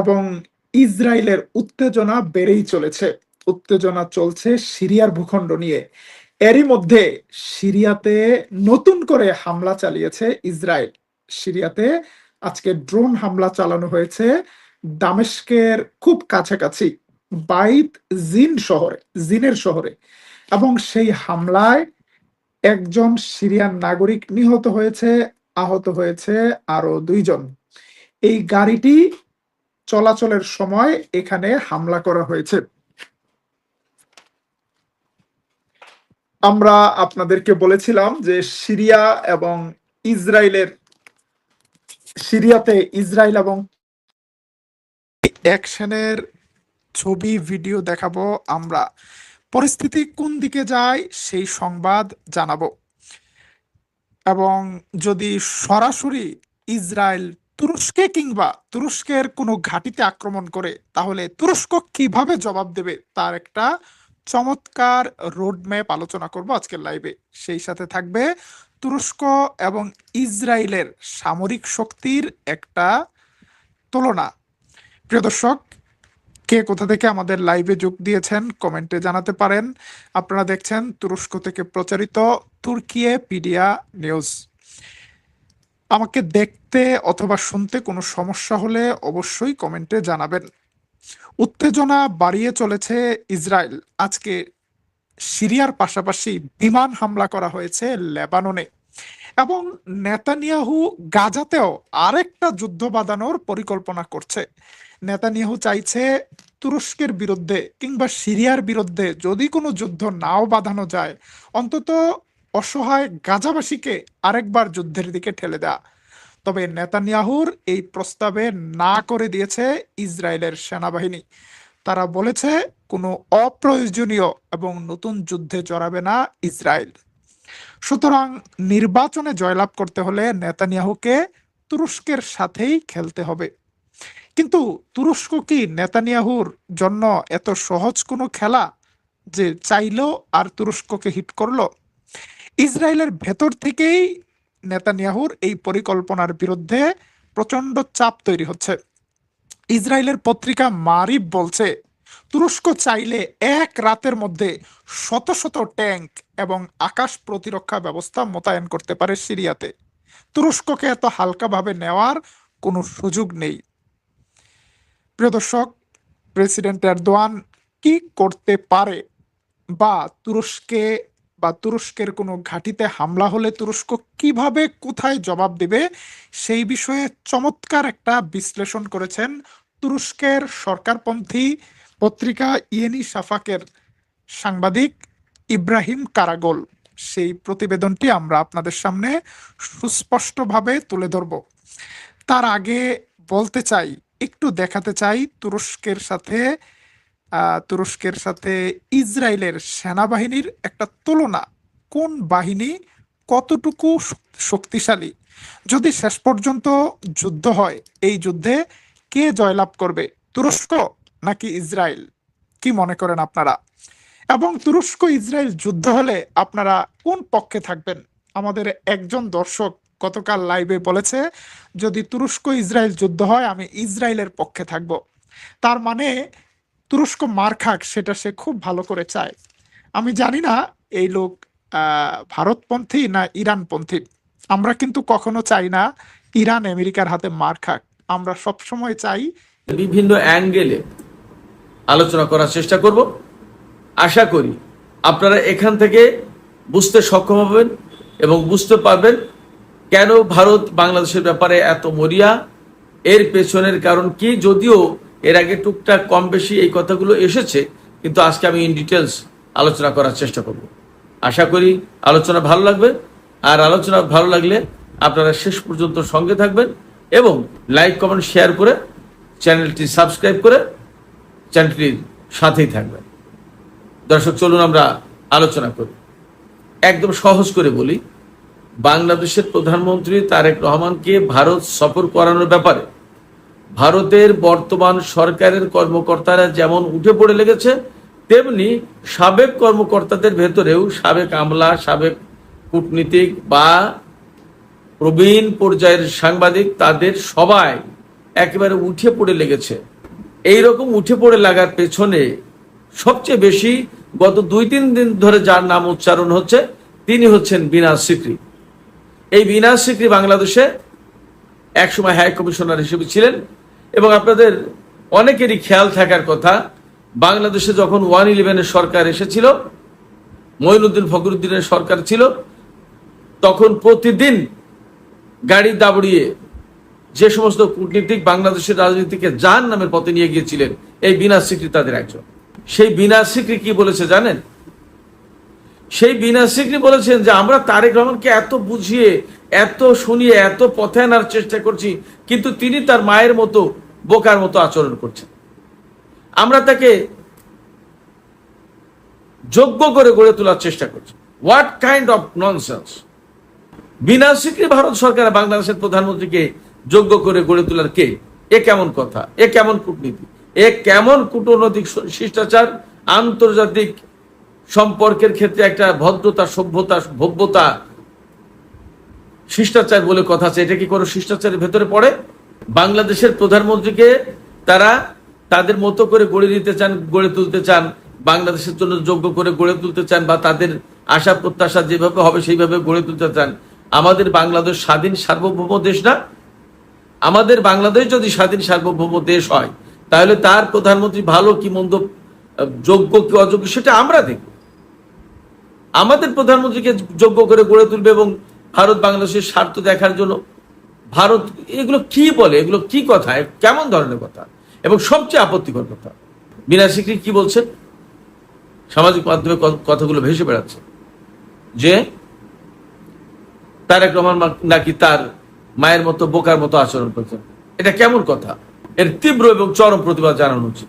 এবং ইসরায়েলের উত্তেজনা বেড়েই চলেছে। উত্তেজনা চলছে সিরিয়ার ভূখণ্ড নিয়ে। এরই মধ্যে সিরিয়াতে নতুন করে হামলা চালিয়েছে ইসরায়েল। সিরিয়াতে আজকে ড্রোন হামলা চালানো হয়েছে দামেস্কের খুব কাছাকাছি বাইত জিনের শহরে, এবং সেই হামলায় একজন সিরিয়ান নাগরিক নিহত হয়েছে, আহত হয়েছে আরো 2 জন। এই গাড়িটি চলাচলের সময় এখানে হামলা করা হয়েছে। আমরা আপনাদেরকে বলেছিলাম যে সিরিয়াতে ইসরায়েল এবং অ্যাকশনের ছবি ভিডিও দেখাবো আমরা। পরিস্থিতি কোন দিকে যায় সেই সংবাদ জানাবো, এবং যদি সরাসরি ইসরায়েল তুরস্কে কিংবা তুরস্কের কোনো ঘাঁটিতে আক্রমণ করে তাহলে তুরস্ক কিভাবে জবাব দেবে তার একটা চমৎকার রোডম্যাপ আলোচনা করব আজকের লাইভে। সেই সাথে থাকবে তুরস্ক এবং ইসরায়েলের সামরিক শক্তির একটা তুলনা। প্রিয় দর্শক, কে কোথা থেকে আমাদের লাইভে যোগ দিয়েছেন কমেন্টে জানাতে পারেন। আপনারা দেখছেন তুরস্ক থেকে প্রচারিত তুর্কিয়ে পিডিয়া নিউজ। আমাকে দেখতে অথবা শুনতে কোনো সমস্যা হলে অবশ্যই কমেন্টে জানাবেন। উত্তেজনা বাড়িয়ে চলেছে ইসরায়েল। আজকে সিরিয়ার পাশাপাশি বিমান হামলা করা হয়েছে লেবাননে, এবং নেতানিয়াহু গাজাতেও আরেকটা যুদ্ধ বাঁধানোর পরিকল্পনা করছে। নেতানিয়াহু চাইছে তুরস্কের বিরুদ্ধে কিংবা সিরিয়ার বিরুদ্ধে যদি কোনো যুদ্ধ নাও বাঁধানো যায়, অন্তত অসহায় গাজাবাসীকে আরেকবার যুদ্ধের দিকে ঠেলে দেয়া। তবে নেতানিয়াহুর এই প্রস্তাবে না করে দিয়েছে ইসরায়েলের সেনাবাহিনী। তারা বলেছে কোনো অপ্রয়োজনীয় এবং নতুন যুদ্ধে জড়াবে না ইসরায়েল। সুতরাং নির্বাচনে জয়লাভ করতে হলে নেতানিয়াহুকে তুরস্কের সাথেই খেলতে হবে। কিন্তু তুরস্ক কি নেতানিয়াহুর জন্য এত সহজ কোনো খেলা যে চাইলো আর তুরস্ককে হিট করলো? ইসরায়েলের ভেতর থেকেই নেতানিয়াহুর এই পরিকল্পনার বিরুদ্ধে প্রচন্ড চাপ তৈরি হচ্ছে। ইসরায়েলের পত্রিকা মারিফ বলছে তুরস্ক চাইলে এক রাতের মধ্যে শত শত ট্যাঙ্ক এবং আকাশ প্রতিরক্ষা ব্যবস্থা মোতায়েন করতে পারে সিরিয়াতে। তুরস্ককে এত হালকাভাবে নেওয়ার কোনো সুযোগ নেই। প্রিয় দর্শক, প্রেসিডেন্ট এরদোয়ান কি করতে পারে, বা তুরস্কের কোনো ঘাঁটিতে হামলা হলে তুরস্ক কিভাবে কোথায় জবাব দেবে, সেই বিষয়ে চমৎকার একটা বিশ্লেষণ করেছেন তুরস্কের সরকারপন্থী পত্রিকা ইয়েনি শাফাকের সাংবাদিক ইব্রাহিম কারাগোল। সেই প্রতিবেদনটি আমরা আপনাদের সামনে সুস্পষ্টভাবে তুলে ধরব। তার আগে বলতে চাই, একটু দেখাতে চাই তুরস্কের সাথে ইসরায়েলের সেনাবাহিনীর একটা তুলনা। কোন বাহিনী কতটুকু শক্তিশালী? যদি শেষ পর্যন্ত যুদ্ধ হয়, এই যুদ্ধে কে জয়লাভ করবে, তুরস্ক নাকি ইসরায়েল? কি মনে করেন আপনারা? এবং তুরস্ক ইসরায়েল যুদ্ধ হলে আপনারা কোন পক্ষে থাকবেন? আমাদের একজন দর্শক গতকাল লাইভে বলেছে, যদি তুরস্ক ইসরায়েল যুদ্ধ হয় আমি ইসরায়েলের পক্ষে থাকব। তার মানে তুরস্ক মার খাক সেটা সে খুব ভালো করে চায়। আমি জানি না এই লোক ভারতপন্থী না ইরানপন্থী। আমরা কিন্তু কখনো চাই না ইরান আমেরিকার হাতে মার খাক। আমরা সবসময় চাই বিভিন্ন অ্যাঙ্গেলে আলোচনা করার চেষ্টা করব। আশা করি আপনারা এখান থেকে বুঝতে সক্ষম হবেন এবং বুঝতে পারবেন কেন ভারত বাংলাদেশের ব্যাপারে এত মরিয়া, এর পেছনের কারণ কি। যদিও এর আগে টুকটাক কম বেশি এই কথাগুলো এসেছে, কিন্তু আজকে আমি ইন ডিটেলস আলোচনা করার চেষ্টা করব। আশা করি আলোচনা ভালো লাগবে, আর আলোচনা ভালো লাগলে আপনারা শেষ পর্যন্ত সঙ্গে থাকবেন এবং লাইক কমেন্ট শেয়ার করে চ্যানেলটি সাবস্ক্রাইব করে চ্যানেলটির সাথেই থাকবেন। দর্শক, চলুন আমরা আলোচনা করি। একদম সহজ করে বলি, বাংলাদেশের প্রধানমন্ত্রী তারেক রহমানকে ভারত সফর করানোর ব্যাপারে ভারতের বর্তমান সরকারের কর্মকর্তারা যেমন উঠে পড়ে লেগেছে, তেমনি সাবেক কর্মকর্তাদের ভেতরেও সাবেক আমলা, সাবেক কূটনীতিক বা প্রবীণ পর্যায়ের সাংবাদিক, তাদের সবাই একেবারে উঠে পড়ে লেগেছে। এইরকম উঠে পড়ে লাগার পেছনে সবচেয়ে বেশি গত 2-3 দিন ধরে যার নাম উচ্চারণ হচ্ছে তিনি হচ্ছেন বিনাশ সিকরি। এই বিনাশ সিকরি বাংলাদেশে একসময় হাই কমিশনার হিসেবে ছিলেন এবং আপনাদের অনেকেরই খেয়াল থাকার কথা, বাংলাদেশে যখন 111-এর সরকার এসেছিল, মঈনুদ্দিন ফখরুদ্দিনের সরকার ছিল, তখন প্রতিদিন গাড়ি দাবড়িয়ে যে সমস্ত কূটনীতিক বাংলাদেশের রাজনীতিকে জাহান্নামের পথে নিয়ে গিয়েছিলেন, এই বিনাশ সিকরি তাদের একজন। সেই বিনাশ সিকরি কি বলেছে জানেন? সেই বিনাশ সিকরি বলেছেন যে আমরা তারেক রহমানকে এত বুঝিয়ে, এত শুনিয়ে, এত পথে আনার চেষ্টা করছি, কিন্তু তিনি তার মায়ের মতো বোকার মতো আচরণ করছেন। আমরা তাকে যোগ্য করে গড়ে তোলার চেষ্টা করছি। What kind of nonsense! বিনাশ সিকরি ভারত সরকার বাংলাদেশের প্রধানমন্ত্রীকে যোগ্য করে গড়ে তোলার কে? এ কেমন কথা? এ কেমন কূটনীতি? এ কেমন কূটনৈতিক শিষ্টাচার? আন্তর্জাতিক সম্পর্কের ক্ষেত্রে একটা ভদ্রতা, সভ্যতা, ভব্যতা, শিষ্টাচার বলে কথা আছে, এটা কি কোনো শিষ্টাচারের ভেতরে পড়ে? বাংলাদেশের প্রধানমন্ত্রীকে তারা তাদের মতো করে গড়ে দিতে চান, গড়ে তুলতে চান, বাংলাদেশের জন্য যোগ্য করে গড়ে তুলতে চান, বা তাদের আশা প্রত্যাশা যেভাবে হবে সেইভাবে গড়ে তুলতে চান। আমাদের বাংলাদেশ স্বাধীন সার্বভৌম দেশ না? আমাদের বাংলাদেশ যদি স্বাধীন সার্বভৌম দেশ হয়, তাহলে তার প্রধানমন্ত্রী ভালো কি মন্দ, যোগ্য কি অযোগ্য, সেটা আমরা দেখব। আমাদের প্রধানমন্ত্রীকে যোগ্য করে গড়ে তুলবে এবং ভারত বাংলাদেশের স্বার্থ দেখার জন্য ভারত এগুলো কি বলে? এগুলো কি কথা? কেমন ধরনের কথা? এবং সবচেয়ে আপত্তিকর কথা, বিনাশ সিকরি কি বলছেন? সামাজিক মাধ্যমে কথাগুলো ভেসে বেড়াচ্ছে যে তারেক রহমান নাকি তার মায়ের মতো বোকার মতো আচরণ করছেন। এটা কেমন কথা? এর তীব্র এবং চরম প্রতিবাদ জানানো উচিত।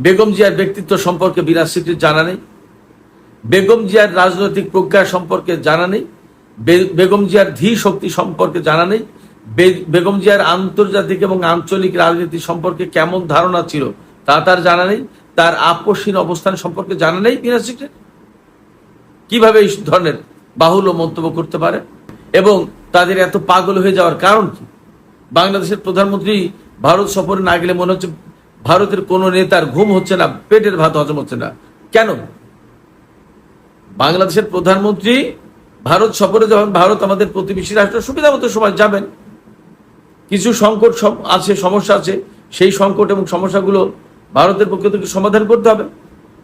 বেগম জিয়ার ব্যক্তিত্ব সম্পর্কে বিনাশ সিকরির জানা নেই, বেগম জিয়ার রাজনৈতিক প্রজ্ঞা সম্পর্কে জানা নেই, বেগম জিয়ার ধী শক্তি সম্পর্কে জানা নেই, বেগম জিয়ার আন্তর্জাতিক এবং আঞ্চলিক রাজনীতি সম্পর্কে কেমন ধারণা ছিল তা তার জানা নেই, তার আপসহীন অবস্থান সম্পর্কে জানা নেই বিনাশ সিকরির। কিভাবে এই ধরনের বাহুল্য মন্তব্য করতে পারে? এবং তাদের এত পাগল হয়ে যাওয়ার কারণ কি? বাংলাদেশের প্রধানমন্ত্রী ভারত সফরে না গেলে মনে হচ্ছে ভারতের কোন নেতার ঘুম হচ্ছে না, পেটের ভাত হজম হচ্ছে না। কেন? বাংলাদেশের প্রধানমন্ত্রী ভারত সফরে যখন, ভারত আমাদের প্রতিবেশী রাষ্ট্র, সুবিধা মতো সময় যাবেন, কিছু সংকট আছে, সমস্যা আছে, সেই সংকট এবং সমস্যাগুলো ভারতের পক্ষ থেকে সমাধান করতে হবে।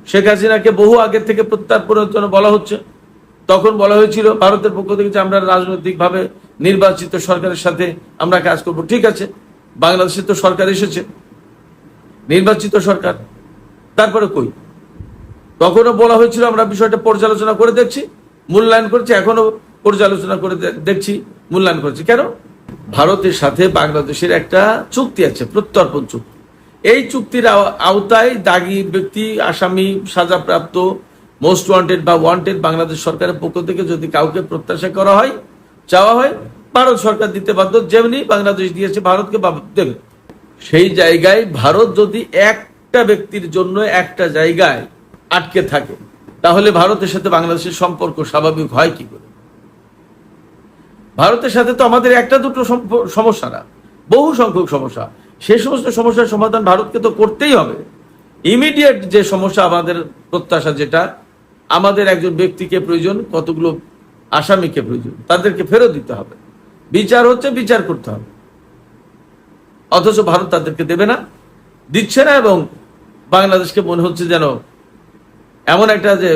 শেখ হাসিনাকে বহু আগের থেকে প্রত্যার্পণের জন্য বলা হচ্ছে, তখন বলা হয়েছিল ভারতের পক্ষ থেকে যে আমরা রাজনৈতিকভাবে নির্বাচিত সরকারের সাথে আমরা কাজ করব। ঠিক আছে, বাংলাদেশের তো সরকার এসেছে, নির্বাচিত সরকার, তারপরে কই? তখনও বলা হয়েছিল আমরা বিষয়টা পর্যালোচনা করে দেখছি, মূল্যায়ন করছি, এখনো পর্যালোচনা করে দেখছি, মূল্যায়ন করছি। কেন? ভারতের সাথে বাংলাদেশের একটা চুক্তি আছে, প্রত্যর্পণ চুক্তি। এই চুক্তির আওতায় দাগী ব্যক্তি, আসামি, সাজাপ্রাপ্ত, মোস্ট ওয়ান্টেড বা ওয়ান্টেড বাংলাদেশ সরকারের পক্ষ থেকে যদি কাউকে প্রত্যাশা করা হয়, চাওয়া হয়, ভারত সরকার দিতে বাধ্য, যেমনি বাংলাদেশ দিয়েছে ভারতকে দেবে। সেই জায়গায় ভারত যদি একটা ব্যক্তির জন্য একটা জায়গায় আটকে থাকে, তাহলে ভারতের সাথে বাংলাদেশের সম্পর্ক স্বাভাবিক হয় কি করে? ভারতের সাথে তো আমাদের একটা দুটো সমস্যা না, বহু সংখ্যক সমস্যা। সেই সমস্ত সমস্যার সমাধান ভারতকে তো করতেই হবে। ইমিডিয়েট যে সমস্যা আমাদের প্রত্যাশা, যেটা আমাদের একজন ব্যক্তিকে প্রয়োজন, কতগুলো আসামিকে প্রয়োজন, তাদেরকে ফেরত দিতে হবে, বিচার হচ্ছে, বিচার করতে হবে। অথচ ভারত তাদেরকে দেবে না, দিচ্ছে না, এবং বাংলাদেশকে মনে হচ্ছে যেন এমন একটা যে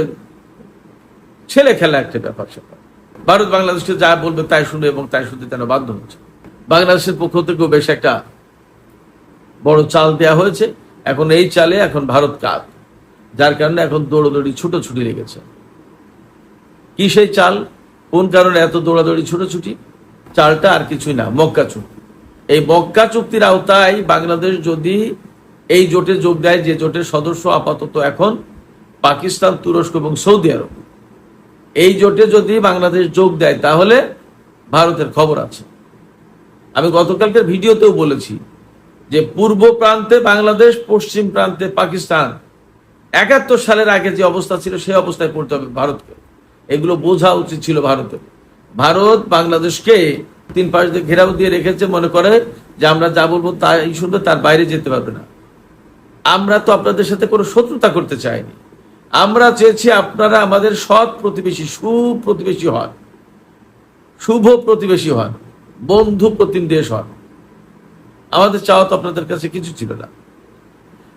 ছেলে খেলা একটা ব্যাপার স্যাপার। ভারত বাংলাদেশকে যা বলবে তাই শুনবে এবং তাই শুনতে যেন বাধ্য হচ্ছে। বাংলাদেশের পক্ষ থেকেও বেশ একটা বড় চাল দেওয়া হয়েছে। এখন এই চালে এখন ভারত কাত, যার কারণে এখন দৌড়াদৌড়ি ছুটোছুটি লেগেছে। কি সেই চাল? কোন কারণে এত দৌড়াদৌড়ি ছুটোছুটি? চালটা আর কিছুই না, মক্কা চুক্তি। এই মক্কা চুক্তির আওতায় বাংলাদেশ যদি এই জোটে যোগ দেয়, যে জোটের সদস্য আপাতত এখন পাকিস্তান, তুরস্ক এবং সৌদি আরব, এই জোটে যদি বাংলাদেশ যোগ দেয় তাহলে ভারতের খবর আছে। আমি গতকালকের ভিডিওতেও বলেছি যে পূর্ব প্রান্তে বাংলাদেশ, পশ্চিম প্রান্তে পাকিস্তান, ৭১ সালের আগে যে অবস্থা ছিল সেই অবস্থায় পড়তে হবে ভারতকে। এগুলো বোঝা উচিত ছিল ভারতের। ভারত বাংলাদেশকে 3 পাশ দিয়ে ঘেরাও দিয়ে রেখেছে, মনে করে যে আমরা যা বলবো তাই শুনবে, তার বাইরে যেতে পারবে না। আমরা তো আপনাদের সাথে কোনো শত্রুতা করতে চাইনি। আমরা চেয়েছি আপনারা আমাদের সৎ প্রতিবেশী, সুপ্রতিবেশী হন, শুভ প্রতিবেশী হন, বন্ধু প্রতিম দেশ হন। আমাদের চাওয়া তো আপনাদের কাছে কিছু ছিল না।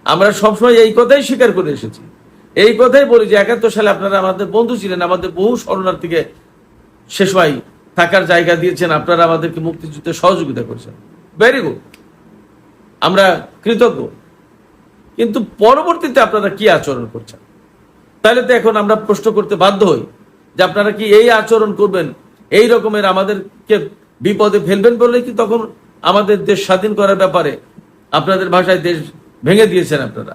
আমরা সবসময় এই কথাই স্বীকার করে এসেছি, এই কথাই বলি যে 71 সালে আপনারা আমাদের বন্ধু ছিলেন, আমাদের বহু শরণার্থীকে সে সময় থাকার জায়গা দিয়েছেন, আপনারা আমাদেরকে মুক্তিযুদ্ধে সহযোগিতা করেছেন, ভেরি গুড, আমরা কৃতজ্ঞ। কিন্তু পরবর্তীতে আপনারা কি আচরণ করছেন, তাহলে তো এখন আমরা প্রশ্ন করতে বাধ্য হই যে আপনারা কি এই আচরণ করবেন, এই রকমের আমাদেরকে বিপদে ফেলবেন বলে কি তখন আমাদের দেশ স্বাধীন করার ব্যাপারে আপনাদের ভাষায় দেশ ভেঙে দিয়েছেন আপনারা,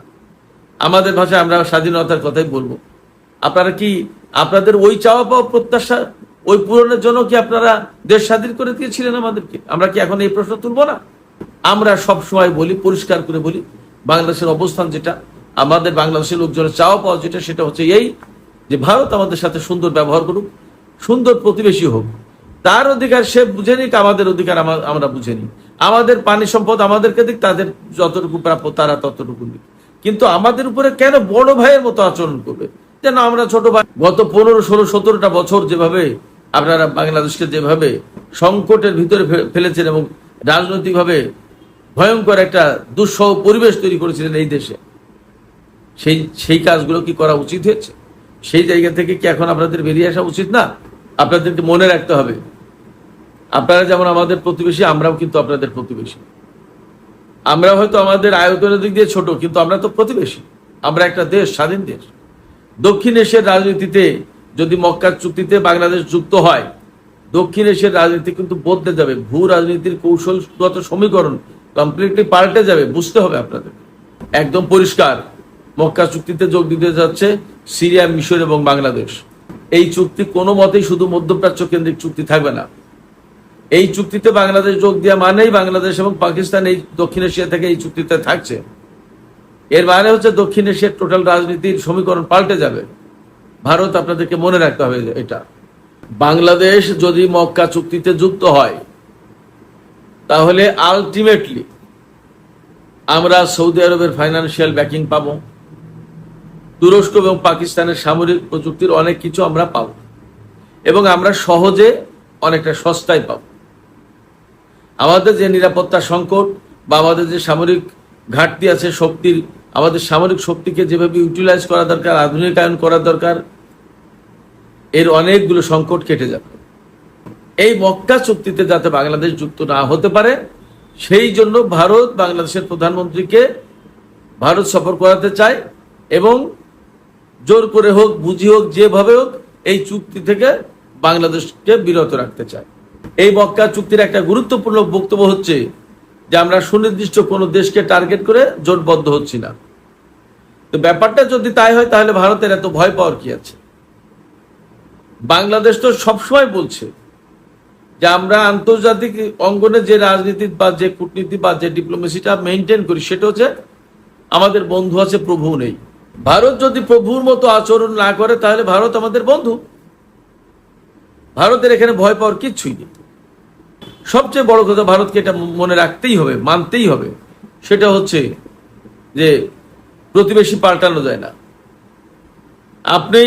আমাদের ভাষায় আমরা স্বাধীনতার কথাই বলবো। আপনারা কি আপনাদের ওই চাওয়া পাওয়া প্রত্যাশা ওই পূরণের জন্য কি আপনারা দেশ স্বাধীন করে দিয়েছিলেন আমাদেরকে? আমরা কি এখন এই প্রশ্ন তুলবো না? আমরা সব সময় বলি, পরিষ্কার করে বলি, বাংলাদেশের অবস্থান যেটা, আমাদের বাংলাদেশের লোকজনের চাওয়া পাওয়া যেটা, সেটা হচ্ছে এই যে ভারত আমাদের সাথে সুন্দর ব্যবহার করুক, সুন্দর প্রতিবেশী হোক। তার অধিকার সে বুঝে নিক, আমাদের অধিকার আমরা বুঝে নিই। আমাদের পানি সম্পদ আমাদেরকে দিক, তাদের যতটুকু প্রাপ্য তারা ততটুকু দিক। কিন্তু আমাদের উপরে কেন বড় ভাইয়ের মতো আচরণ করবে, যেন আমরা ছোট ভাই? গত 15, 16, 17টা বছর যেভাবে আপনারা বাংলাদেশকে যেভাবে সংকটের ভিতরে ফেলেছেন এবং রাজনৈতিকভাবে ভয়ঙ্কর একটা দুঃসহ পরিবেশ তৈরি করেছিলেন এই দেশে, সেই কাজগুলো কি করা উচিত হয়েছে? সেই জায়গা থেকে কি এখন আপনাদের বেরিয়ে আসা উচিত না? আপনাদেরকে মনে রাখতে হবে, আপনারা যেমন আমাদের প্রতিবেশী, আমরাও কিন্তু আপনাদের প্রতিবেশী। আমরা হয়তো আমাদের আয়তনের দিক দিয়ে ছোট, কিন্তু আমরা তো প্রতিবেশী। আমরা একটা দেশ, স্বাধীন দেশ। দক্ষিণ এশিয়ার রাজনীতিতে যদি মক্কা চুক্তিতে বাংলাদেশ যুক্ত হয়, দক্ষিণ এশিয়ার রাজনীতি কিন্তু বদলে যাবে। ভূ রাজনীতির কৌশলগত সমীকরণ কমপ্লিটলি পাল্টে যাবে, বুঝতে হবে আপনাদের। একদম পরিষ্কার, মক্কা চুক্তিতে যোগ দিতে যাচ্ছে সিরিয়া, মিশর এবং বাংলাদেশ। এই চুক্তি কোনো মতেই শুধু মধ্যপ্রাচ্য কেন্দ্রিক চুক্তি থাকবে না। এই চুক্তিতে বাংলাদেশ যোগ দেওয়া মানেই বাংলাদেশ এবং পাকিস্তান এই দক্ষিণ এশিয়া থেকে এই চুক্তিতে থাকছে। এর মানে হচ্ছে দক্ষিণ এশিয়ার টোটাল রাজনীতির সমীকরণ পাল্টে যাবে। ভারত আপনাদেরকে মনে রাখতে হবে এটা। বাংলাদেশ যদি মক্কা চুক্তিতে যুক্ত হয়, তাহলে আলটিমেটলি আমরা সৌদি আরবের ফাইন্যান্সিয়াল ব্যাকিং পাবো, তুরস্ক এবং পাকিস্তানের সামরিক প্রযুক্তির অনেক কিছু আমরা পাবো, এবং আমরা সহজে অনেকটা সস্তায় পাবো। আমাদের যে নিরাপত্তা সংকট বা আমাদের যে সামরিক ঘাটতি আছে শক্তির, আমাদের সামরিক শক্তিকে যেভাবে ইউটিলাইজ করা দরকার, আধুনিকায়ন করা দরকার, এর অনেকগুলো সংকট কেটে যাবে। এই মক্কা চুক্তিতে যাতে বাংলাদেশ যুক্ত না হতে পারে, সেই জন্য ভারত বাংলাদেশের প্রধানমন্ত্রীকে ভারত সফর করাতে চায় এবং জোর করে হোক, বুঝি হোক, যেভাবে হোক এই চুক্তি থেকে বাংলাদেশকে বিরত রাখতে চায়। এই মক্কা চুক্তির একটা গুরুত্বপূর্ণ বক্তব্য হচ্ছে যে আমরা সুনির্দিষ্ট কোনো দেশকে টার্গেট করে জোটবদ্ধ হচ্ছি না। তো ব্যাপারটা যদি তাই হয়, তাহলে ভারতের এত ভয় পাওয়ার কি আছে? বাংলাদেশ তো সবসময় বলছে যে আমরা আন্তর্জাতিক অঙ্গনে যে রাজনীতি বা যে কূটনীতি বা যে ডিপ্লোমেসিটা মেনটেন করি, সেটা হচ্ছে আমাদের বন্ধু আছে, প্রভু নেই। ভারত যদি প্রভুর মতো আচরণ না করে, তাহলে ভারত আমাদের বন্ধু। ভারতের এখানে ভয় পাওয়ার কিচ্ছুই নেই। সবচেয়ে বড় কথা, ভারতকে এটা মনে রাখতেই হবে, মানতেই হবে, সেটা হচ্ছে যে প্রতিবেশী পাল্টানো যায় না। আপনি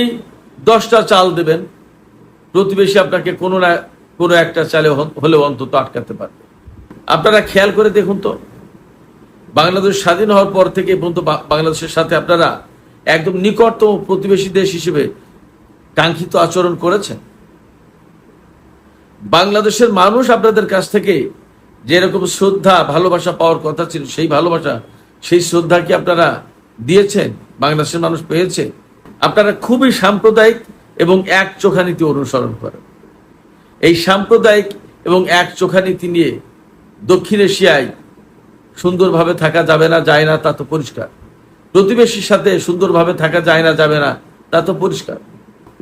10টা চাল দেবেন, প্রতিবেশী আপনাকে কোনো না কোনো একটা চালে হলেও অন্তত আটকাতে পারবে। আপনারা খেয়াল করে দেখুন তো, বাংলাদেশ স্বাধীন হওয়ার পর থেকে পর্যন্ত বাংলাদেশের সাথে আপনারা একদম নিকটতম প্রতিবেশী দেশ হিসেবে কাঙ্ক্ষিত আচরণ করেছেন। বাংলাদেশের মানুষ আপনাদের কাছ থেকে যেরকম শ্রদ্ধা, ভালোবাসা পাওয়ার কথা ছিল, সেই ভালোবাসা, সেই শ্রদ্ধা কি আপনারা দিয়েছেন? বাংলাদেশের মানুষ পেয়েছে? আপনারা খুবই সাম্প্রদায়িক এবং এক চোখা নীতি অনুসরণ করেন। এই সাম্প্রদায়িক এবং এক চোখা নীতি নিয়ে দক্ষিণ এশিয়ায় সুন্দরভাবে থাকা যাবে না, যায় না, তা তো পরিষ্কার। প্রতিবেশীর সাথে সুন্দরভাবে থাকা যায় না, যাবে না, তা তো পরিষ্কার।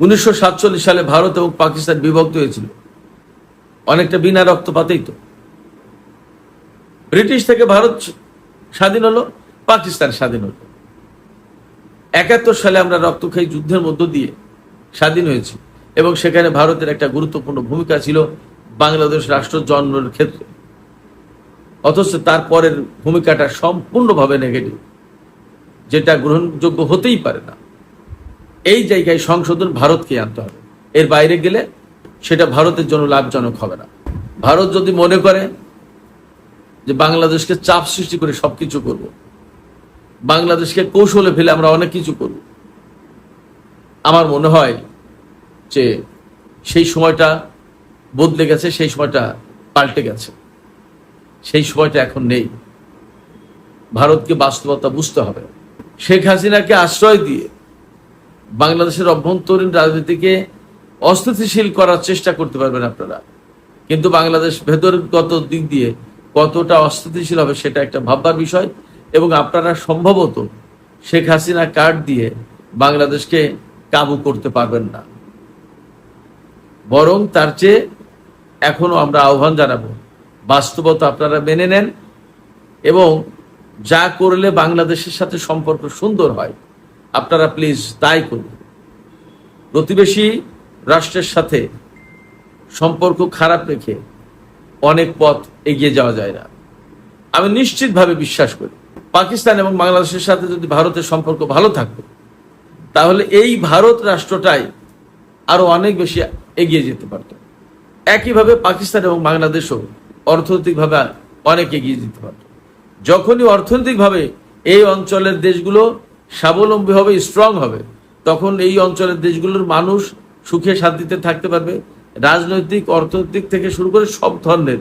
1947 সালে ভারত এবং পাকিস্তান বিভক্ত হয়েছিল, অনেকটা বিনা রক্তপাতেই তো। ব্রিটিশ থেকে ভারত স্বাধীন হলো, পাকিস্তান স্বাধীন হলো। 71 সালে আমরা রক্তক্ষয়ী যুদ্ধের মধ্য দিয়ে স্বাধীন হয়েছি, এবং সেখানে ভারতের একটা গুরুত্বপূর্ণ ভূমিকা ছিল বাংলাদেশ রাষ্ট্র জন্মের ক্ষেত্রে। অথচ তারপরের ভূমিকাটা সম্পূর্ণভাবে নেগেটিভ, যেটা গ্রহণযোগ্য হতেই পারে না। এই জায়গায় সংশোধন ভারতকে আনতে হবে। এর বাইরে গেলে সেটা ভারতের জন্য লাভজনক হবে না। ভারত যদি মনে করে যে বাংলাদেশকে চাপ সৃষ্টি করে সবকিছু করব, বাংলাদেশকে কৌশলে ফেলে আমরা অনেক কিছু করব, আমার মনে হয় যে সেই সময়টা বদলে গেছে, সেই সময়টা পাল্টে গেছে, সেই সময়টা এখন নেই। ভারতকে বাস্তবতা বুঝতে হবে। শেখ হাসিনাকে আশ্রয় দিয়ে বাংলাদেশের অভ্যন্তরীণ রাজনীতিকে অস্থিতিশীল করার চেষ্টা করতে পারবেন আপনারা, কিন্তু বাংলাদেশ ভেতরগত দিক দিয়ে কতটা অস্থিতিশীল হবে সেটা একটা ভাববার বিষয়। এবং আপনারা সম্ভবত শেখ হাসিনা কার্ড দিয়ে বাংলাদেশকে কাবু করতে পারবেন না। বরং তার চেয়ে এখনো আমরা আহ্বান জানাবো, বাস্তবতা আপনারা মেনে নেন এবং যা করলে বাংলাদেশের সাথে সম্পর্ক সুন্দর হয় আপনারা প্লিজ তাই করুন। প্রতিবেশী রাষ্ট্রের সাথে সম্পর্ক খারাপ রেখে অনেক পথ এগিয়ে যাওয়া যায় না। আমি নিশ্চিতভাবে বিশ্বাস করি পাকিস্তান এবং বাংলাদেশের সাথে যদি ভারতের সম্পর্ক ভালো থাকতো তাহলে এই ভারত রাষ্ট্রটাই আরো অনেক বেশি এগিয়ে যেতে পারত। একইভাবে পাকিস্তান এবং বাংলাদেশও অর্থনৈতিকভাবে অনেক এগিয়ে যেতে পারত। যখনই অর্থনৈতিকভাবে এই অঞ্চলের দেশগুলো স্বাবলম্বী হবে, স্ট্রং হবে, তখন এই অঞ্চলের দেশগুলোর মানুষ সুখে শান্তিতে থাকতে পারবে। রাজনৈতিক, অর্থনৈতিক থেকে শুরু করে সব ধরনের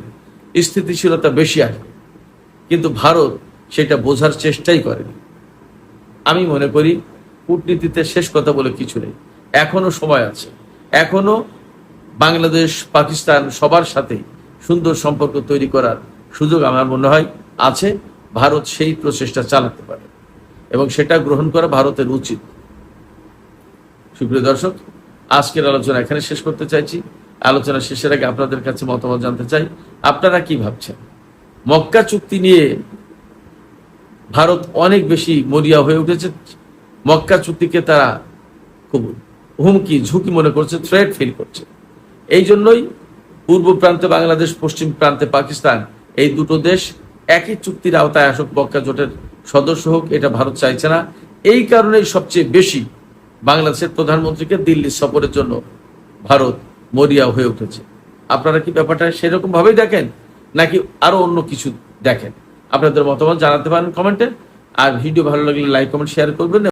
স্থিতিশীলতা বেশি আসবে। কিন্তু ভারত সেটা বোঝার চেষ্টাই করেনি। আমি মনে করি কূটনীতিতে শেষ কথা বলে কিছু নেই, এখনো সময় আছে। এখনো বাংলাদেশ, পাকিস্তান সবার সাথে সুন্দর সম্পর্ক তৈরি করার সুযোগ আমার মনে হয় আছে। ভারত সেই প্রচেষ্টা চালাতে পারে এবং সেটা গ্রহণ করা ভারতের উচিত। সুপ্রিয় দর্শক, আজকের আলোচনা এখানে শেষ করতে চাইছি। আলোচনা শেষের আগে আপনাদের কাছে মতামত জানতে চাই, আপনারা কি ভাবছেন? মক্কা চুক্তি নিয়ে ভারত অনেক বেশি মরিয়া হয়ে উঠেছে। মক্কা চুক্তিকে তারা খুব হুমকি, ঝুঁকি মনে করছে, থ্রেট ফিল করছে। এই জন্যই পূর্ব প্রান্তে বাংলাদেশ, পশ্চিম প্রান্তে পাকিস্তান, এই দুটো দেশ একই চুক্তির আওতায় আসুক, মক্কা জোটের সদস্য হোক, এটা ভারত চাইছে না। এই কারণেই সবচেয়ে বেশি বাংলাদেশের প্রধানমন্ত্রীকে দিল্লি সফরের জন্য ভারত মরিয়া হয়ে উঠেছে। আপনারা কি ব্যাপারটা সেরকম ভাবেই দেখেন নাকি আরো অন্য কিছু দেখেন? আপনাদের মতামত জানাতে পারেন কমেন্টে। আর ভিডিও ভালো লাগলে লাইক, কমেন্ট, শেয়ার করবেন।